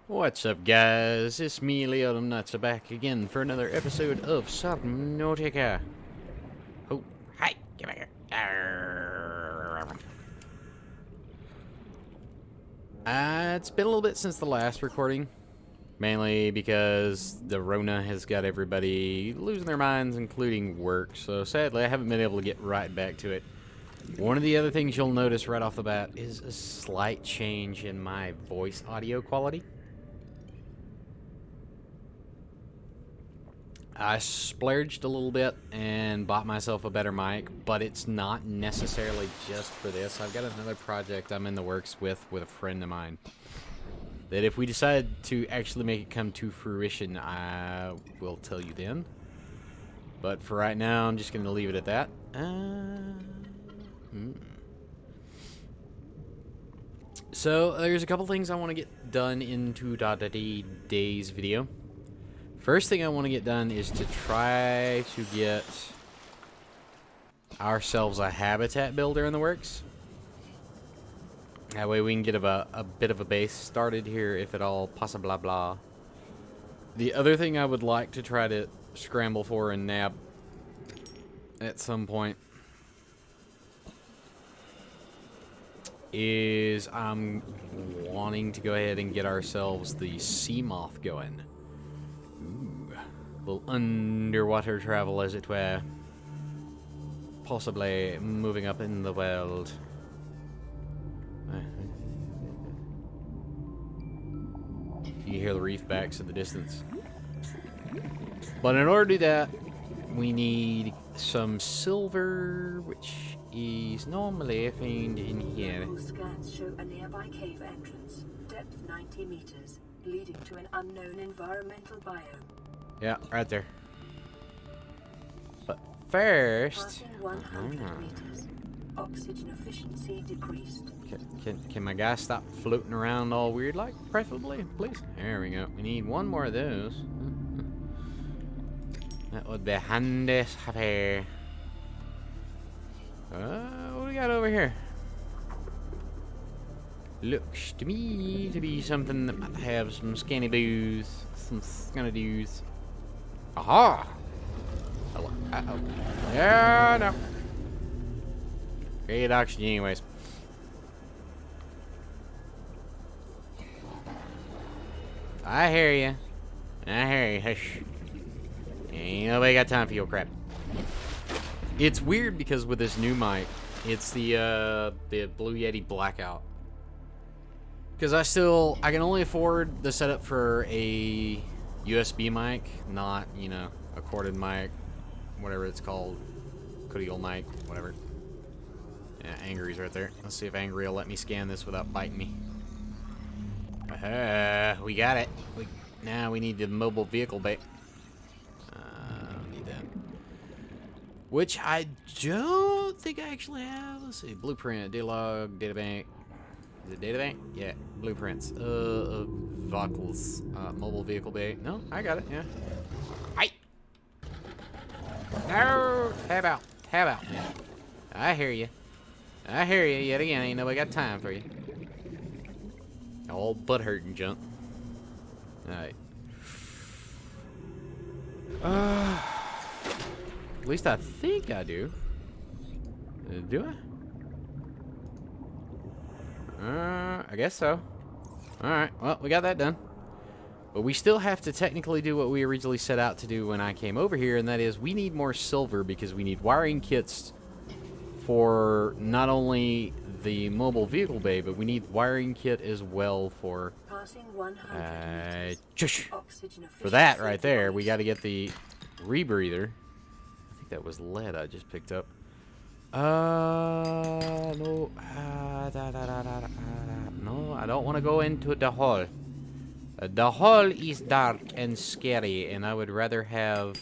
What's up, guys? It's me, Leo Nuts, back again for another episode of Subnautica. Oh, hi! Get back here. It's been a little bit since the last recording, mainly because the Rona has got everybody losing their minds, including work. So sadly, I haven't been able to get right back to it. One of the other things you'll notice right off the bat is a slight change in my voice audio quality. I splurged a little bit and bought myself a better mic, but it's not necessarily just for this. I've got another project I'm in the works with a friend of mine that if we decide to actually make it come to fruition, I will tell you then. But for right now, I'm just going to leave it at that. So there's a couple things I want to get done into today's video. First thing I want to get done is to try to get ourselves a habitat builder in the works. That way we can get a bit of a base started here, if at all possible. Blah blah. The other thing I would like to try to scramble for and nab at some point is I'm wanting to go ahead and get ourselves the seamoth going. A little underwater travel, as it were. Possibly moving up in the world. You hear the reef backs in the distance. But in order to do that, we need some silver, which is normally found in here. Scans show a nearby cave entrance, depth 90 meters, leading to an unknown environmental biome. Yeah, right there. But first, Passing 100 meters, oxygen efficiency decreased. can my guy stop floating around all weird like, preferably, please? There we go. We need one more of those. That would be handy as happy. What do we got over here? Looks to me to be something that might have some skinny boos, some skinny dudes. Aha! Uh-oh. Yeah, no. Great oxygen anyways. I hear you. I hear you. Hush. Ain't nobody got time for your crap. It's weird because with this new mic, it's the Blue Yeti Blackout. Because I can only afford the setup for a USB mic, not, you know, a corded mic, whatever it's called, cookie old mic, whatever. Yeah, Angry's right there. Let's see if Angry will let me scan this without biting me. We got it. Now we need the mobile vehicle bait. Need that. Which I don't think I actually have. Let's see, blueprint, data log, data bank. Is it data bank? Yeah, blueprints. Vehicles, mobile vehicle bay. No, I got it. Yeah. Hi. No. How about? Yeah. I hear you. I hear you. Yet again, ain't nobody got time for you. All butt hurting junk. All right. At least I think I do. Do I? I guess so. Alright, well, we got that done. But we still have to technically do what we originally set out to do when I came over here, and that is we need more silver because we need wiring kits for not only the mobile vehicle bay, but we need wiring kit as well for... Passing 100 shush! For that right there, we got to get the rebreather. I think that was lead I just picked up. No. No, I don't want to go into the hole. The hole is dark and scary, and I would rather have...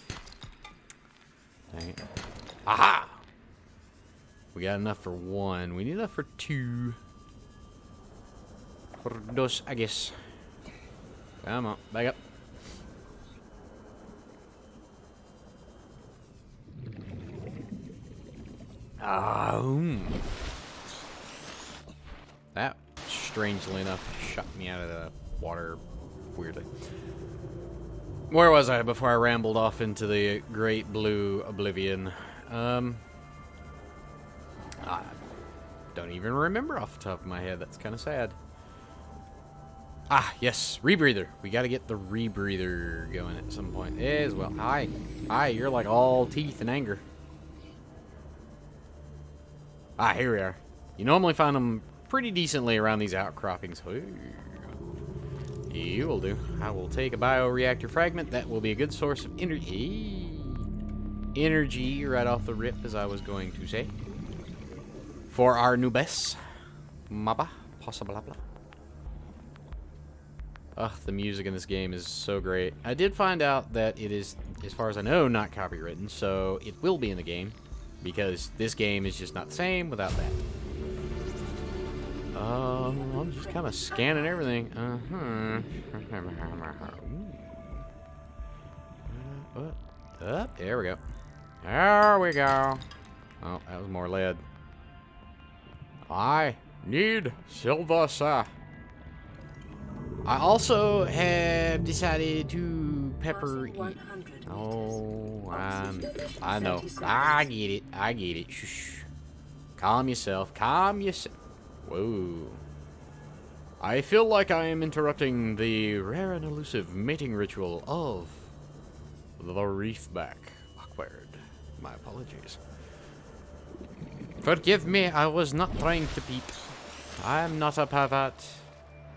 Dang it. Aha! We got enough for one. We need enough for two. For dos, I guess. Come on, back up. That, strangely enough, shot me out of the water weirdly. Where was I before I rambled off into the great blue oblivion? I don't even remember off the top of my head. That's kind of sad. Ah, yes, rebreather. We got to get the rebreather going at some point as well. Hi. Hi, you're like all teeth and anger. Ah, here we are. You normally find them pretty decently around these outcroppings. Ooh. You will do. I will take a bioreactor fragment. That will be a good source of energy. Energy right off the rip, as I was going to say. For our Nubes. Maba. Possible. Ugh, the music in this game is so great. I did find out that it is, as far as I know, not copywritten, so it will be in the game. Because this game is just not the same without that. I'm just kind of scanning everything. There we go. There we go. Oh, that was more lead. I need silver, sir. I also have decided to pepper eat. Oh, I know. I get it. I get it. Shh. Calm yourself. Calm yourself. Whoa. I feel like I am interrupting the rare and elusive mating ritual of the reefback. Awkward. My apologies. Forgive me, I was not trying to peep. I'm not a pervert.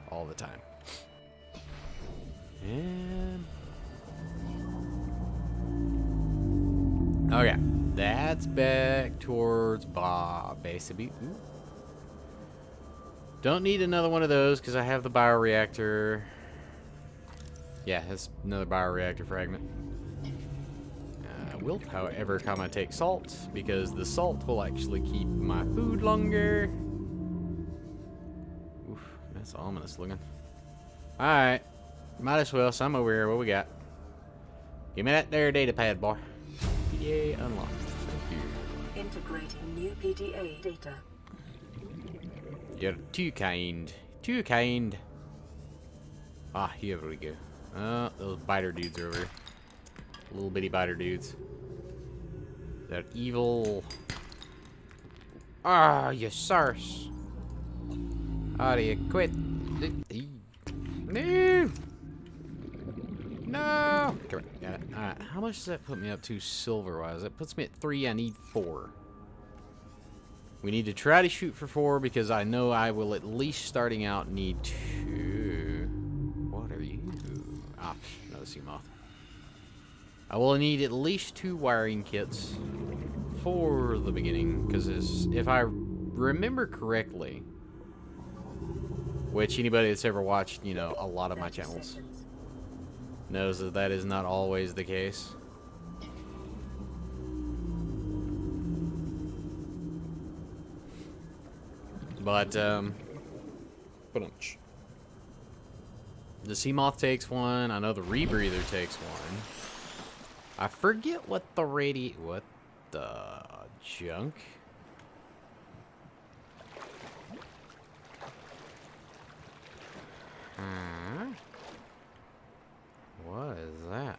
All the time. And... okay. That's back towards basically. Ooh. Don't need another one of those because I have the bioreactor. Yeah, that's another bioreactor fragment. I will, however, come and take salt because the salt will actually keep my food longer. Oof, that's ominous looking. Alright. Might as well. Some over here. What we got? Give me that there data pad, boy. PDA unlocked. Thank you. Integrating new PDA data. You're too kind. Too kind. Ah, here we go. Those biter dudes are over here. Little bitty biter dudes. They're evil. Ah, you sarce. How do you quit? No! No! Come on, got it. Alright, how much does that put me up to silver-wise? That puts me at 3, I need 4. We need to try to shoot for 4 because I know I will at least starting out need 2. What are you? Ah, another seamoth. I will need at least 2 wiring kits for the beginning because if I remember correctly, which anybody that's ever watched, you know, a lot of my channels knows that that is not always the case. But, the seamoth takes 1. I know the rebreather takes 1. I forget what the what the junk? What is that?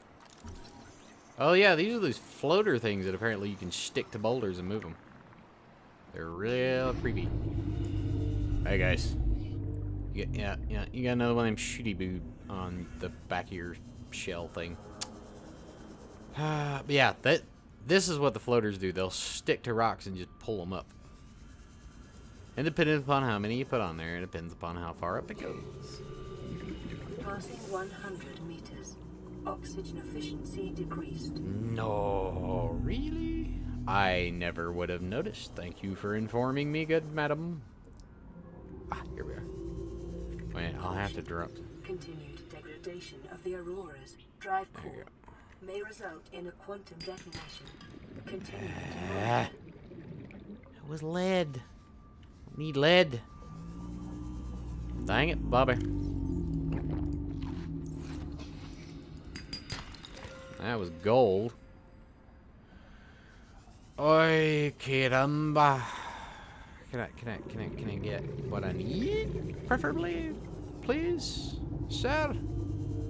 Oh yeah, these are those floater things that apparently you can stick to boulders and move them. They're real creepy. Hey guys. You got another one of them shooty boo on the back of your shell thing. But yeah, this is what the floaters do. They'll stick to rocks and just pull them up. And depending upon how many you put on there, it depends upon how far up it goes. Passing 100 meters. Oxygen efficiency decreased. No, really? I never would have noticed. Thank you for informing me, good madam. Ah, here we are. Wait, I'll have to drop. Continued degradation of the auroras. Drive core may result in a quantum detonation. Continue to it was lead. Need lead. Dang it, Bobby. That was gold. Oi, caramba. Can I get what I need? Preferably, please? Sir,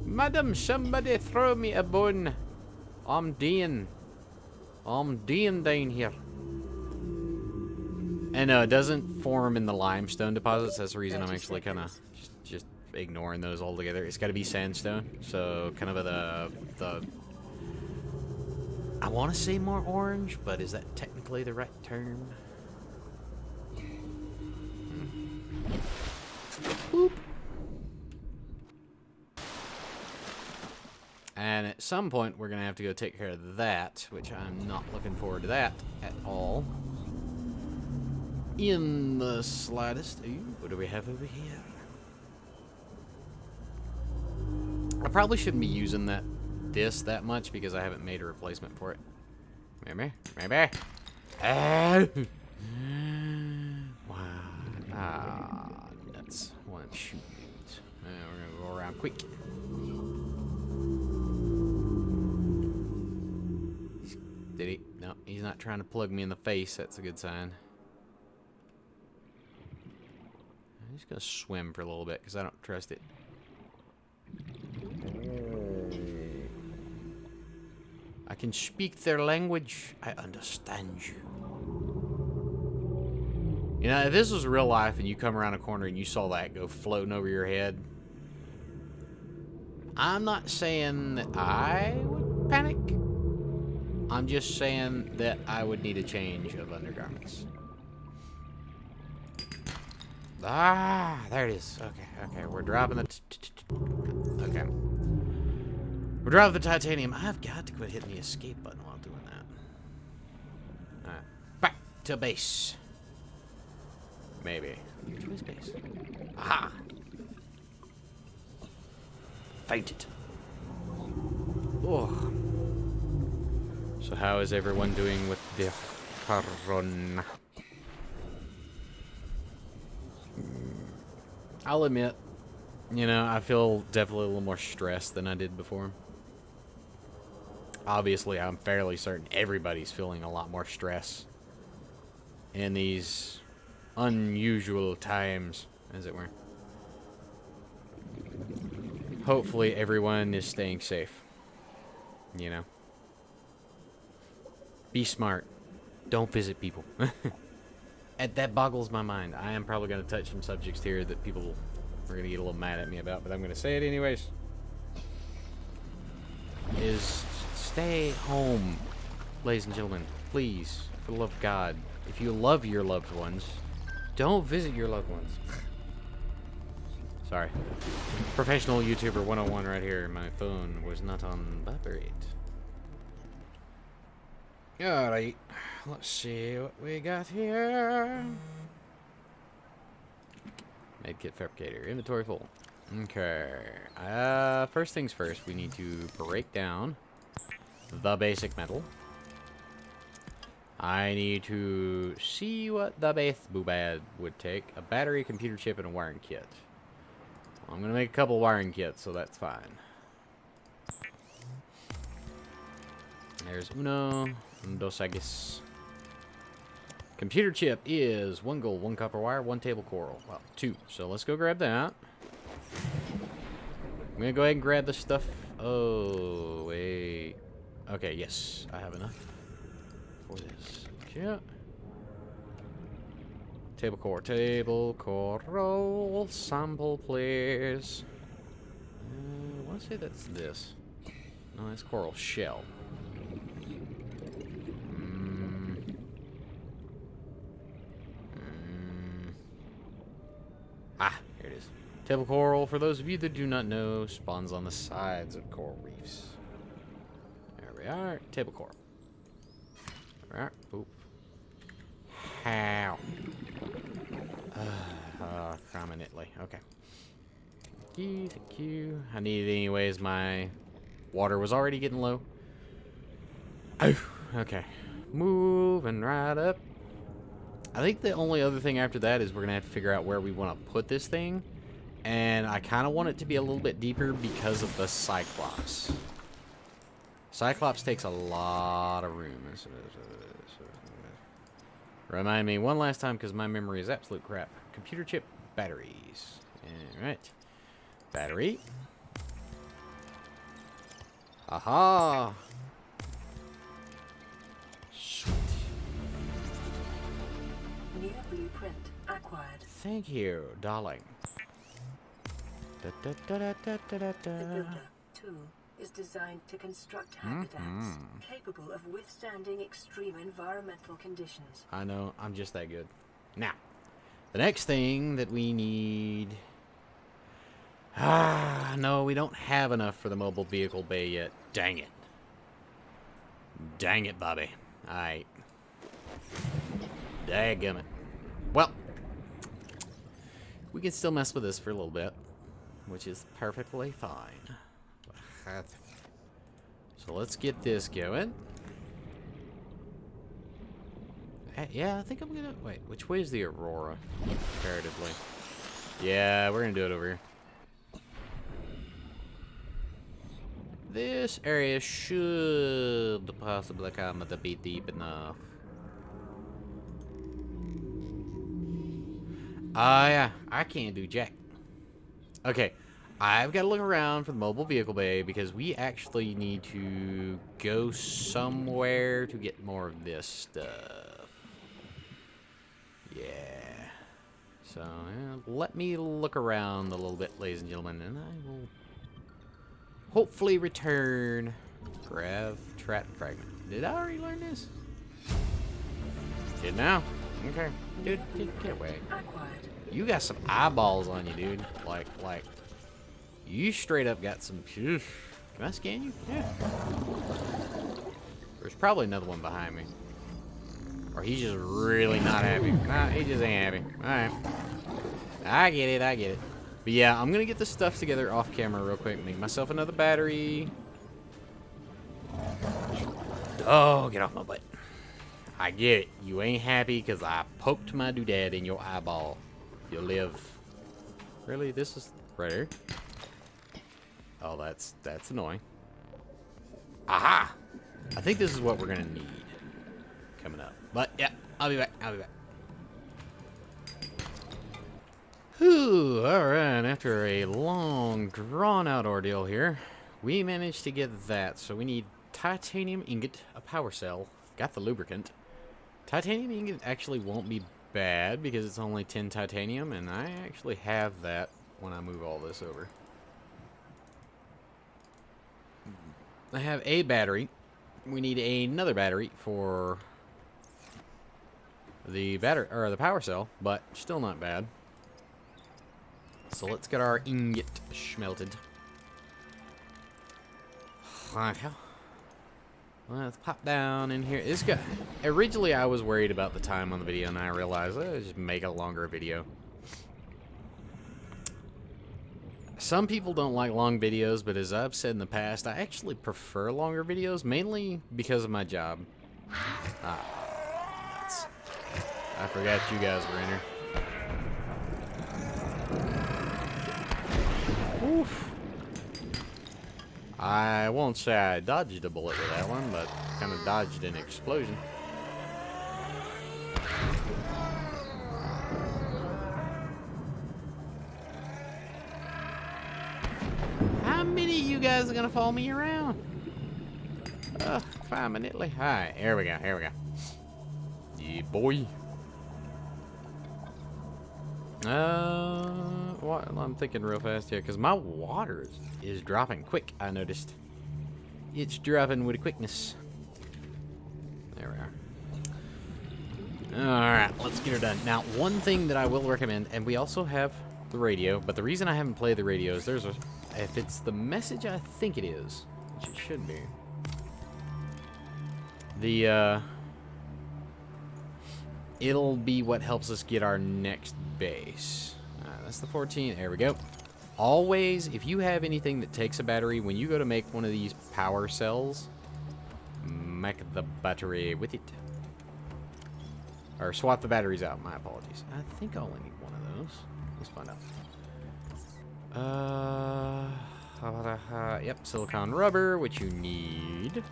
madam, somebody throw me a bone. I'm dying. I'm dying down here. And no, it doesn't form in the limestone deposits. That's the reason I'm actually kind of just ignoring those altogether. It's got to be sandstone. So kind of the I want to say more orange, but is that technically the right term? Boop. And at some point, we're going to have to go take care of that, which I'm not looking forward to that at all. In the slightest. Ooh, what do we have over here? I probably shouldn't be using this that much because I haven't made a replacement for it. Maybe. Ah. Wow. Ah, nuts. One shoot. We're gonna go around quick. Did he? No, he's not trying to plug me in the face. That's a good sign. I'm just gonna swim for a little bit because I don't trust it. I can speak their language. I understand you. You know, if this was real life and you come around a corner and you saw that go floating over your head, I'm not saying that I would panic. I'm just saying that I would need a change of undergarments. Ah, there it is. Okay, we're dropping the... Okay. We're dropping the titanium. I've got to quit hitting the escape button while doing that. Alright. Back to base. Maybe. Which was base? Aha! Fight it. Oh. So how is everyone doing with the corona? I'll admit, you know, I feel definitely a little more stressed than I did before. Obviously, I'm fairly certain everybody's feeling a lot more stress in these unusual times, as it were. Hopefully, everyone is staying safe. You know? Be smart. Don't visit people. That boggles my mind. I am probably going to touch some subjects here that people are going to get a little mad at me about, but I'm going to say it anyways. Is stay home, ladies and gentlemen. Please, for the love of God. If you love your loved ones, don't visit your loved ones. Sorry. Professional YouTuber 101 right here. My phone was not on vibrate. Alright. Let's see what we got here. Medkit fabricator. Inventory full. Okay. First things first, we need to break down the basic metal. I need to see what the base boobad would take. A battery, computer chip, and a wiring kit. I'm going to make a couple wiring kits, so that's fine. There's uno, dos, I guess. Computer chip is 1 gold, 1 copper wire, 1 table coral. Well, 2. So let's go grab that. I'm going to go ahead and grab the stuff. Oh, wait. Okay, yes. I have enough for this. Yeah. Table coral. Sample, please. I want to say that's this. No, that's coral shell. Ah, here it is. Table coral, for those of you that do not know, spawns on the sides of coral reefs. There we are. Table coral. Alright, boop. How? Prominently. Okay. Thank you. I need it anyways. My water was already getting low. Oh, okay. Moving right up. I think the only other thing after that is we're going to have to figure out where we want to put this thing. And I kind of want it to be a little bit deeper because of the Cyclops. Cyclops takes a lot of room. Remind me one last time because my memory is absolute crap. Computer chip batteries. Alright. Battery. Aha! Sweet. New blueprint acquired. Thank you, darling. Da, da, da, da, da, da, da. The builder tool is designed to construct habitats capable of withstanding extreme environmental conditions. I know, I'm just that good. Now, the next thing that we need... no, we don't have enough for the mobile vehicle bay yet. Dang it. Dang it, Bobby. Alright. Daggum it. Well, we can still mess with this for a little bit, which is perfectly fine. So let's get this going. Yeah, I think I'm gonna... Wait, which way is the Aurora, comparatively? Yeah, we're gonna do it over here. This area should possibly come to be deep enough. Yeah, I can't do jack. Okay, I've got to look around for the mobile vehicle bay because we actually need to go somewhere to get more of this stuff. Yeah. So, let me look around a little bit, ladies and gentlemen, and I will hopefully return. Grav trap fragment. Did I already learn this? Did now? Okay. Dude, get away. You got some eyeballs on you, dude. Like, you straight up got some... Can I scan you? Yeah. There's probably another one behind me. Or he's just really not happy. Nah, he just ain't happy. Alright. I get it. But yeah, I'm gonna get this stuff together off camera real quick. Make myself another battery. Oh, get off my butt. I get it. You ain't happy because I poked my doodad in your eyeball. You'll live. Really? This is right here? Oh, that's annoying. Aha! I think this is what we're gonna need coming up. But yeah, I'll be back. Whew, alright, after a long, drawn-out ordeal here, we managed to get that. So we need titanium ingot, a power cell, got the lubricant. Titanium ingot actually won't be bad because it's only 10 titanium, and I actually have that when I move all this over. I have a battery. We need another battery for the battery or the power cell, but still not bad. So let's get our ingot smelted. Let's pop down in here. This guy. Originally, I was worried about the time on the video, and I realized I'll just make a longer video. Some people don't like long videos, but as I've said in the past, I actually prefer longer videos, mainly because of my job. Nuts. I forgot you guys were in here. Oof. I won't say I dodged a bullet with that one, but kind of dodged an explosion. How many of you guys are gonna follow me around? Fine, minutely. Alright, here we go. Yeah, boy. What? I'm thinking real fast here, because my water is dropping quick, I noticed. It's dropping with a quickness. There we are. Alright, let's get her done. Now, one thing that I will recommend, and we also have the radio, but the reason I haven't played the radio is if it's the message I think it is, which it should be, it'll be what helps us get our next base. That's the 14. There we go. Always, if you have anything that takes a battery, when you go to make one of these power cells, make the battery with it. Or swap the batteries out. My apologies. I think I only need one of those. Let's find out. Yep, silicon rubber, which you need.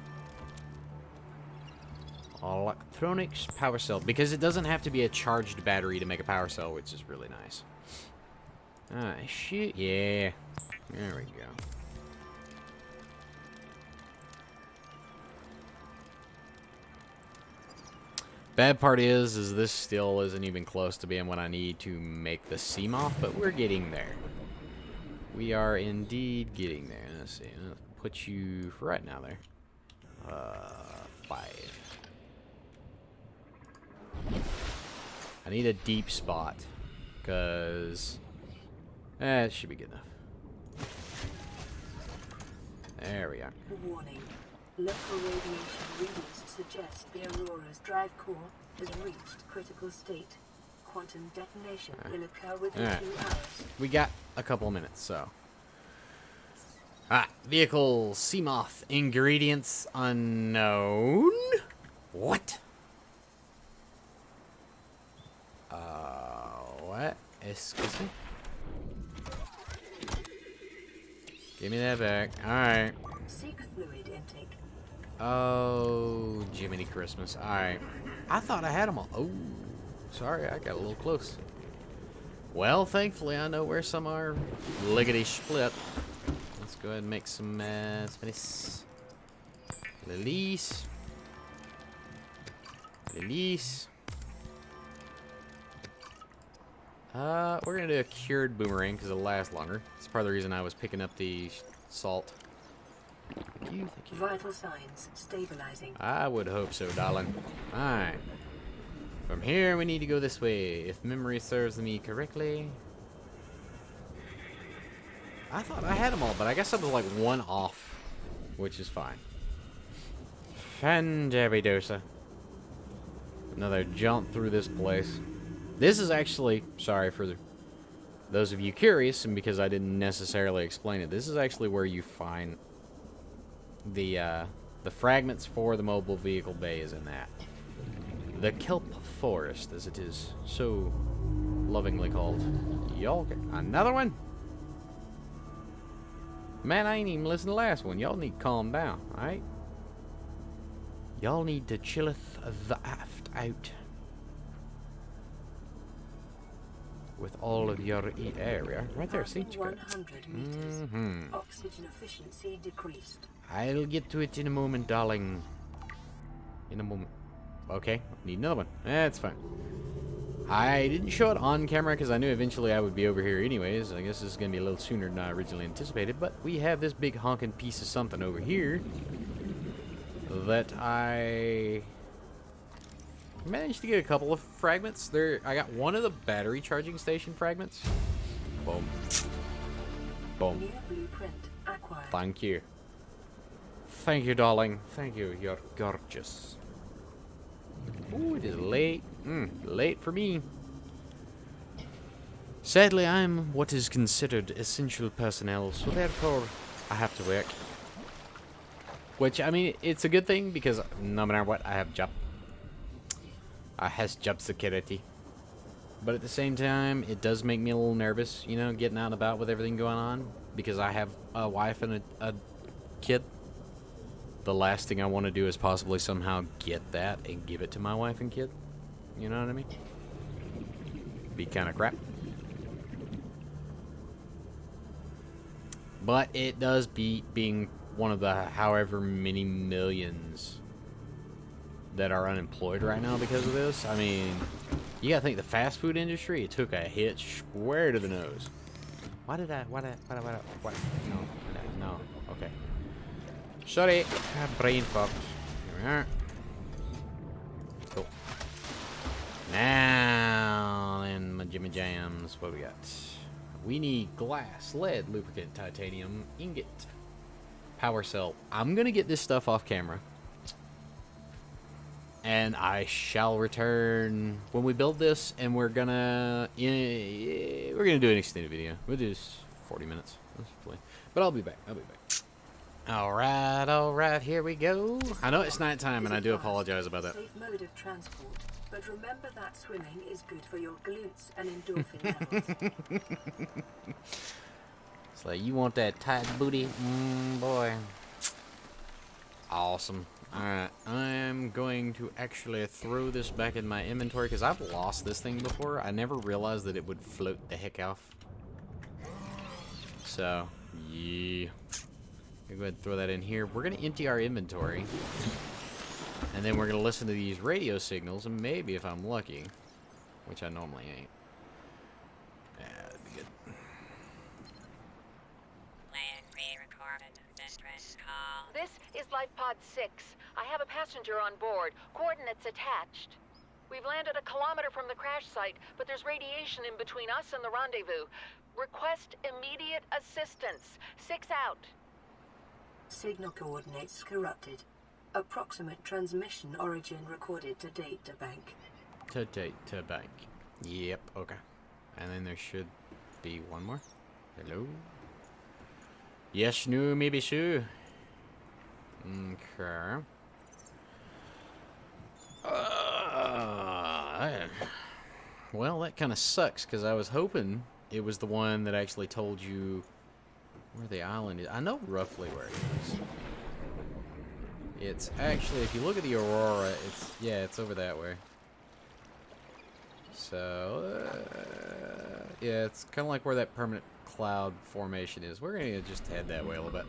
Electronics power cell, because it doesn't have to be a charged battery to make a power cell, which is really nice. Ah, shit. Yeah. There we go. Bad part is this still isn't even close to being what I need to make the seamoth, but we're getting there. We are indeed getting there. Let's see. I'll put you for right now there. 5. I need a deep spot, because it should be good enough. There we are. Warning. Local radiation readings suggest the Aurora's drive core has reached critical state. Quantum detonation will occur within 2 hours. We got a couple of minutes, so. Vehicle seamoth ingredients unknown. What? What? Excuse me? Give me that back. Alright. Seek fluid intake. Oh, Jiminy Christmas. Alright. I thought I had them all. Oh, sorry, I got a little close. Well, thankfully, I know where some are. Lickety split. Let's go ahead and make some space. Release. Release. We're gonna do a cured boomerang because it'll last longer. It's part of the reason I was picking up the salt. Thank you, thank you. Vital signs stabilizing. I would hope so, darling. Alright. From here, we need to go this way, if memory serves me correctly. I thought I had them all, but I guess I was like one off, which is fine. Fandabidosa. Another jump through this place. This is actually, sorry for those of you curious, and because I didn't necessarily explain it, this is actually where you find the fragments for the mobile vehicle bay is in that. The kelp forest, as it is so lovingly called. Y'all get another one? Man, I ain't even listened to the last one. Y'all need to calm down, alright? Y'all need to chilleth the aft out. With all of your area. Right there, see? 100 meters. Oxygen efficiency decreased. I'll get to it in a moment, darling. In a moment. Okay, need another one. That's fine. I didn't show it on camera because I knew eventually I would be over here anyways. I guess this is going to be a little sooner than I originally anticipated. But we have this big honking piece of something over here that I managed to get a couple of fragments. I got one of the battery charging station fragments. Boom. Boom. New blueprint acquired. Thank you. Thank you, darling. Thank you. You're gorgeous. Ooh, it is late. Late for me. Sadly, I'm what is considered essential personnel, so therefore I have to work. Which, I mean, it's a good thing because no matter what, I have job. I has job security. But at the same time, it does make me a little nervous, you know, getting out and about with everything going on. Because I have a wife and a kid. The last thing I want to do is possibly somehow get that and give it to my wife and kid. You know what I mean? Be kind of crap. But it does beat being one of the however many millions that are unemployed right now because of this. I mean, you gotta think the fast food industry, it took a hit square to the nose. What? No. Okay. Sorry. Brain fucked. Here we are. Cool. Now, then, my Jimmy Jams. What do we got? We need glass, lead, lubricant, titanium, ingot, power cell. I'm gonna get this stuff off camera. And I shall return when we build this, and we're gonna do an extended video. We'll do this 40 minutes, but I'll be back. All right, here we go. I know it's nighttime, and I do apologize about that. Safe mode of transport, but remember that swimming is good for your glutes and endorphin levels. It's like, you want that tight booty? Boy. Awesome. Alright, I'm going to actually throw this back in my inventory because I've lost this thing before. I never realized that it would float the heck off. So, yeah. Go ahead and throw that in here. We're going to empty our inventory. And then we're going to listen to these radio signals, and maybe if I'm lucky, which I normally ain't. Yeah, that'd be good. Land pre-recorded distress call. This is Life Pod 6. I have a passenger on board. Coordinates attached. We've landed a kilometer from the crash site, but there's radiation in between us and the rendezvous. Request immediate assistance. 6 out. Signal coordinates corrupted. Approximate transmission origin recorded to data bank. To bank. Yep, okay. And then there should be one more. Hello? Yes, no, maybe so. Okay. Well, that kind of sucks, because I was hoping it was the one that actually told you where the island is. I know roughly where it is. It's actually, if you look at the aurora, it's over that way. So, yeah, it's kind of like where that permanent cloud formation is. We're going to just head that way a little bit.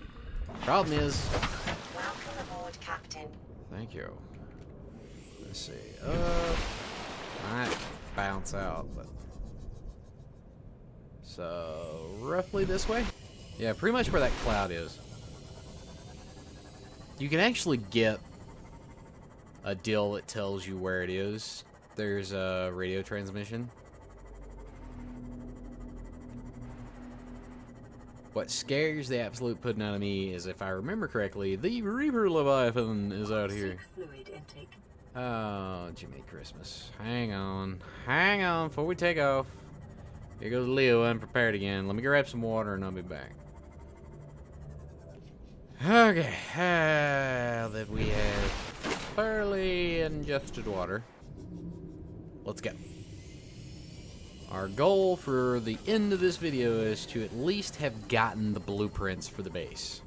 Problem is... Welcome aboard, Captain. Thank you. Let's see. Might bounce out, but... So, roughly this way? Yeah, pretty much where that cloud is. You can actually get a deal that tells you where it is. There's a radio transmission. What scares the absolute pudding out of me is, if I remember correctly, the Reaper Leviathan is out here. Fluid intake. Oh, Jimmy Christmas. Hang on. Hang on before we take off. Here goes Leo unprepared again. Let me grab some water and I'll be back. Okay. That we have fairly ingested water. Let's go. Our goal for the end of this video is to at least have gotten the blueprints for the base.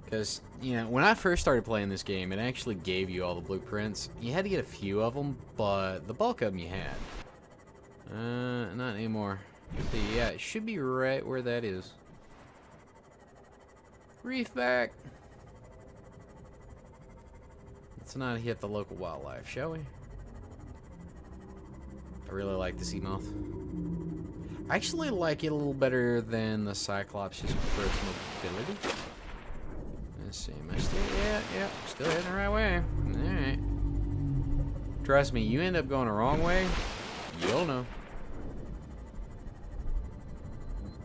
Because, you know, when I first started playing this game, it actually gave you all the blueprints. You had to get a few of them, but the bulk of them you had. Not anymore. Let's see, yeah, it should be right where that is. Reef back. Let's not hit the local wildlife, shall we? I really like the seamoth. I actually like it a little better than the Cyclops just for its mobility. Let's see, am I still, yeah, still heading the right way. Alright. Trust me, you end up going the wrong way, you'll know.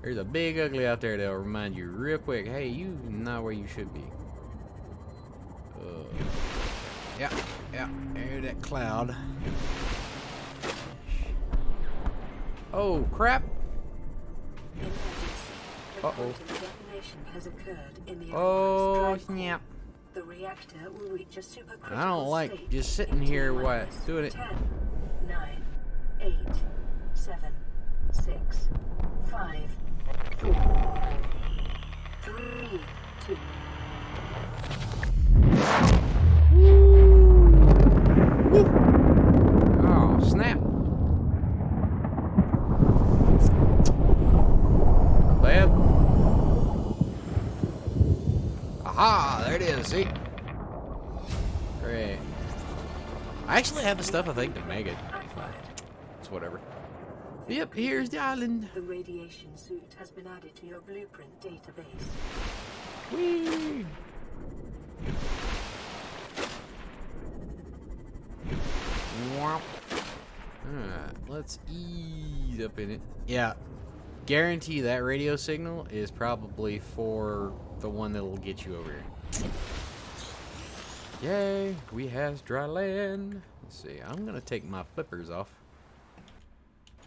There's a big ugly out there that'll remind you real quick, hey, you not where you should be. Yeah, there's that cloud. Oh, crap. Uh-oh. Oh, snap. The reactor will reach a supercritical I don't like state just sitting here while doing it. 10, 9, 8, 7, 6, 5, 4, 3, 2. Oh, snap. Bad. Aha, there it is, see? Great. I actually have the stuff, I think, to make it. It's whatever. Yep, here's the island. The radiation suit has been added to your blueprint database. Whee! Alright, let's ease up in it. Yeah, guarantee that radio signal is probably for the one that'll get you over here. Yay, we has dry land. Let's see, I'm gonna take my flippers off.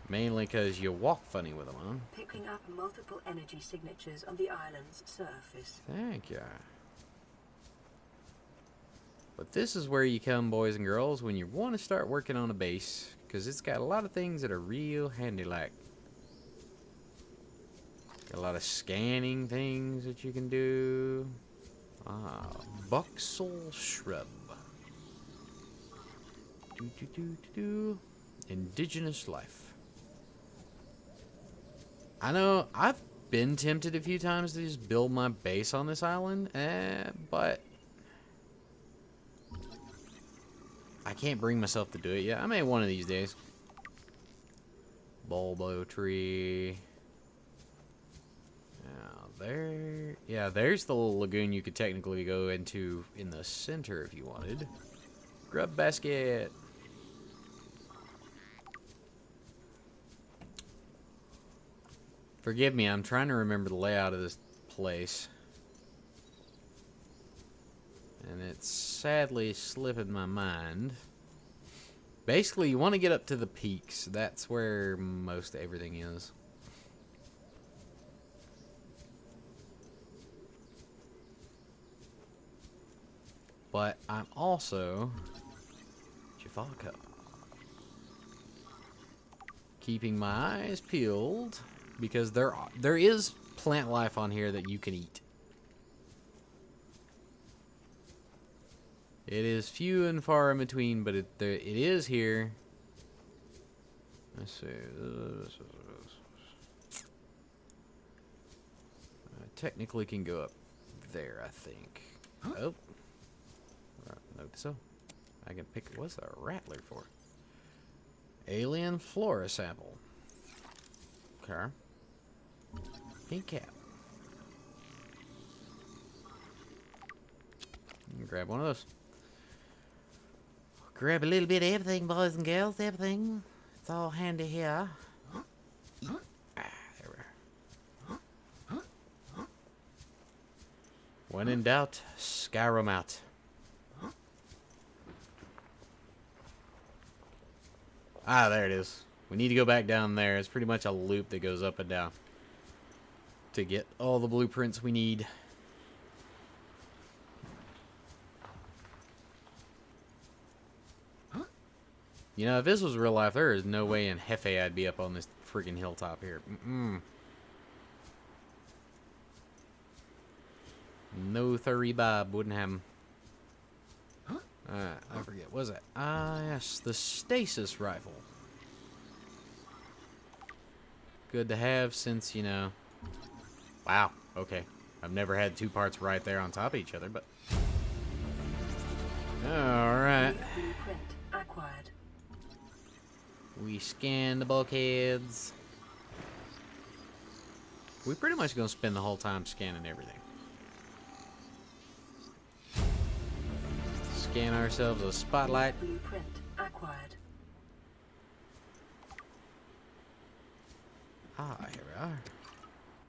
Mainly because you walk funny with them on. Picking up multiple energy signatures on the island's surface. Thank ya. But this is where you come, boys and girls, when you want to start working on a base, because it's got a lot of things that are real handy like. Got a lot of scanning things that you can do. Ah, Buxel Shrub. Indigenous life. I know, I've been tempted a few times to just build my base on this island, but I can't bring myself to do it yet. I may one of these days. Bulbo tree. Yeah, there's the little lagoon you could technically go into in the center if you wanted. Grub basket. Forgive me, I'm trying to remember the layout of this place. And it's sadly slipping my mind. Basically, you want to get up to the peaks. That's where most everything is. But I'm also Javaka, keeping my eyes peeled because there is plant life on here that you can eat. It is few and far in between, but it is here. Let's see. I technically can go up there, I think. Oh. Note so. I can pick. What's a rattler for? Alien flora sample. Okay. Pink cap. Grab one of those. Grab a little bit of everything, boys and girls. Everything. It's all handy here. There we are. When in doubt, scour 'em out. Ah, there it is. We need to go back down there. It's pretty much a loop that goes up and down to get all the blueprints we need. You know, if this was real life, there is no way in Hefe I'd be up on this freaking hilltop here. No 30 Bob wouldn't have him. I forget. What was that? Ah, yes, the stasis rifle. Good to have since, you know... Wow, okay. I've never had two parts right there on top of each other, but... Alright. Blueprint acquired. We scan the bulkheads. We pretty much gonna spend the whole time scanning everything. Scan ourselves a spotlight. Blueprint acquired. Ah, here we are.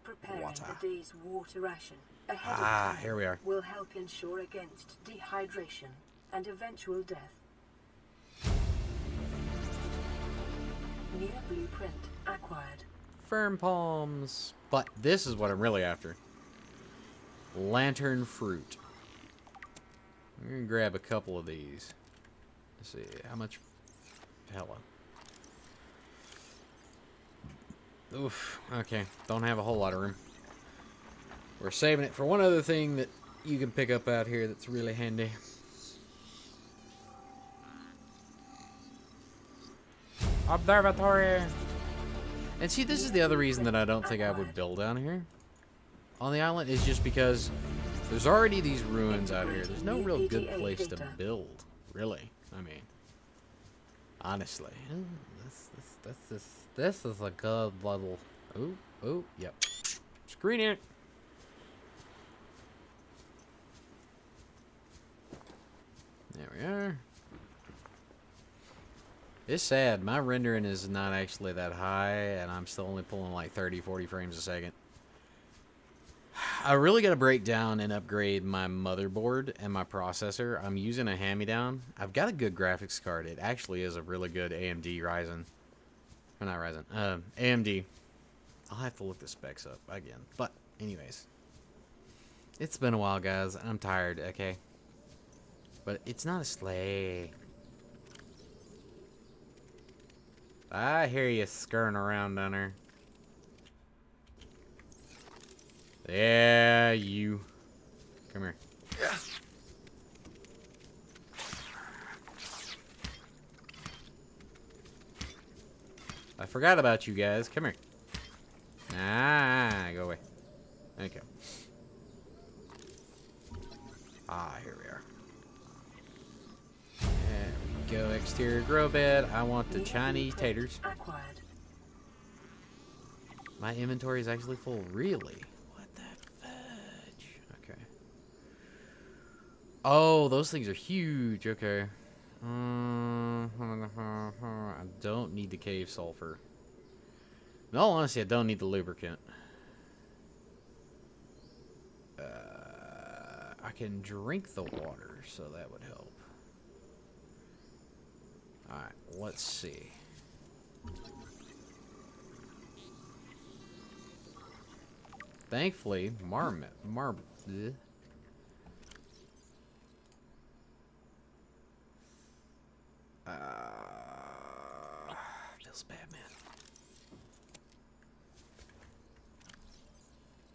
Preparing Water. a day's water ration ahead of Ah, time here we are. will help ensure against dehydration and eventual death. New blueprint acquired. Fern palms. But this is what I'm really after. Lantern fruit. We're gonna grab a couple of these. Let's see, how much? Hella. Oof, okay. Don't have a whole lot of room. We're saving it for one other thing that you can pick up out here that's really handy. Observatory! And see, this is the other reason that I don't think I would build down here on the island, is just because there's already these ruins out here. There's no real good place to build, really. I mean, honestly. This is a good little... Oh, yep. Screen it! There we are. It's sad. My rendering is not actually that high, and I'm still only pulling like 30, 40 frames a second. I really got to break down and upgrade my motherboard and my processor. I'm using a hand-me-down. I've got a good graphics card. It actually is a really good AMD Ryzen. Or not Ryzen. AMD. I'll have to look the specs up again. But, anyways. It's been a while, guys. I'm tired, okay? But it's not a sleigh. I hear you scurrying around down there. Yeah, you. Come here. I forgot about you guys. Come here. Ah, go away. Okay. Ah, here we are. There we go. Exterior grow bed. I want the Chinese taters. Acquired. My inventory is actually full. Really? What the fudge? Okay. Oh, those things are huge. Okay. I don't need the cave sulfur. In all honesty, I don't need the lubricant. I can drink the water, so that would help. Alright, let's see. Thankfully, bleh. Feels bad, man.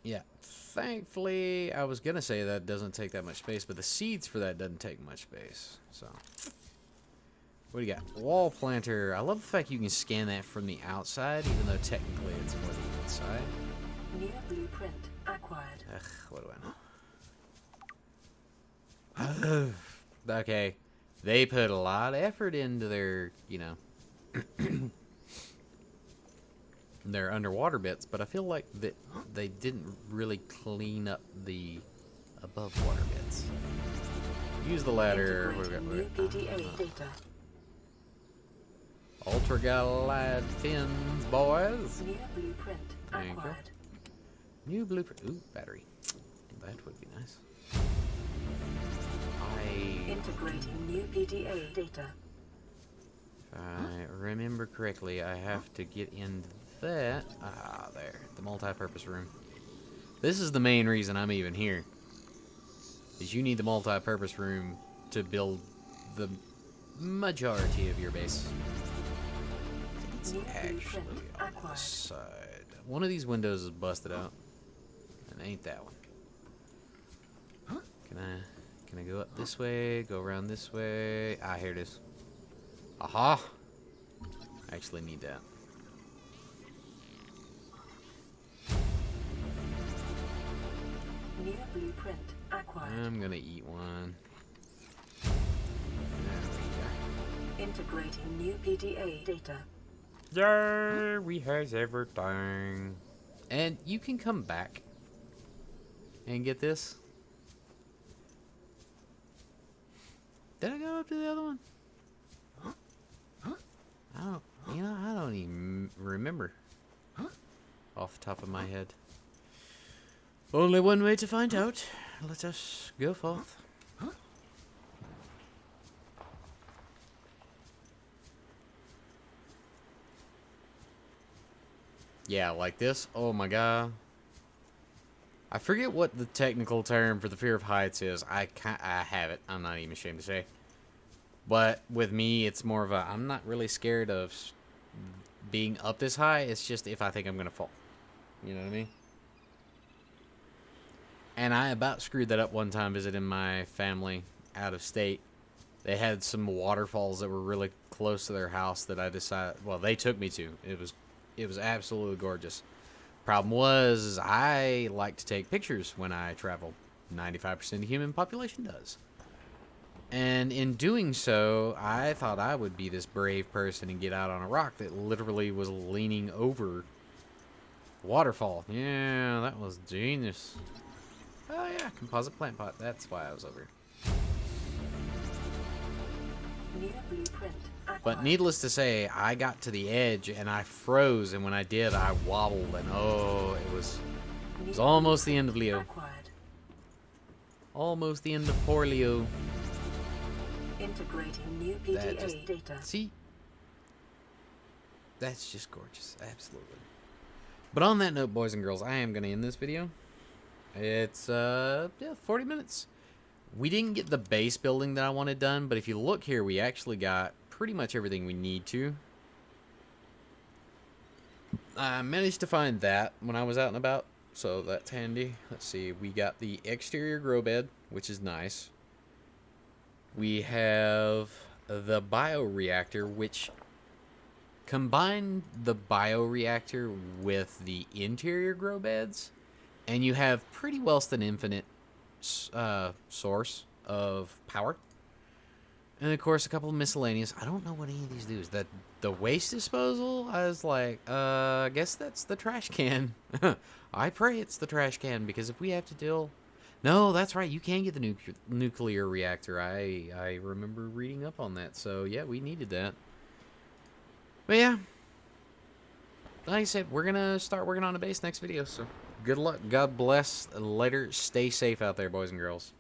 Yeah, thankfully, I was gonna say that doesn't take that much space, but the seeds for that doesn't take much space. So, what do you got? Wall planter. I love the fact you can scan that from the outside, even though technically it's for the inside. New blueprint acquired. Ugh, what do I know? Okay, they put a lot of effort into their, you know, their underwater bits, but I feel like that they didn't really clean up the above water bits. Use the ladder. Integrating new PDA data. Ultra glide fins, boys. New blueprint There you go. acquired. New blueprint. Ooh, battery. That would be nice. Integrating new PDA data. If I remember correctly, I have to get into that. Ah, there. The multi-purpose room. This is the main reason I'm even here. Is you need the multi-purpose room to build the majority of your base. It's New actually blueprint on acquired. this side. One of these windows is busted out. And it ain't that one. Can I go up this way? Go around this way? Ah, here it is. Aha! I actually need that. New blueprint acquired. I'm gonna eat one. There we Integrating new PDA data. go. There we has everything. And you can come back and get this. Did I go up to the other one? I don't even remember off the top of my head. Only one way to find out. Let us go forth. Yeah, like this. Oh my god. I forget what the technical term for the fear of heights is. I have it. I'm not even ashamed to say. But with me, it's more of a, I'm not really scared of being up this high. It's just if I think I'm going to fall. You know what I mean? And I about screwed that up one time visiting my family out of state. They had some waterfalls that were really close to their house that I decided, well, they took me to. It was absolutely gorgeous. Problem was, is I like to take pictures when I travel. 95% of the human population does. And in doing so, I thought I would be this brave person and get out on a rock that literally was leaning over the waterfall. Yeah, that was genius. Oh yeah, composite plant pot. That's why I was over here. New blueprint acquired. But needless to say, I got to the edge and I froze, and when I did, I wobbled, and oh, it was almost the end of Leo. Acquired. Almost the end of poor Leo. Integrating new That PDA just- data. See? That's just gorgeous. Absolutely. But on that note, boys and girls, I am going to end this video. It's, 40 minutes. We didn't get the base building that I wanted done, but if you look here, we actually got pretty much everything we need to. I managed to find that when I was out and about, so that's handy. Let's see, we got the exterior grow bed, which is nice. We have the bioreactor, which combine the bioreactor with the interior grow beds, and you have pretty well an infinite source of power. And of course, a couple of miscellaneous. I don't know what any of these do. Is that the waste disposal? I was like, I guess that's the trash can. I pray it's the trash can, because if we have to deal... No, that's right. You can get the nuclear reactor. I remember reading up on that. So, yeah, we needed that. But, yeah. Like I said, we're going to start working on a base next video. So, good luck. God bless. Later. Stay safe out there, boys and girls.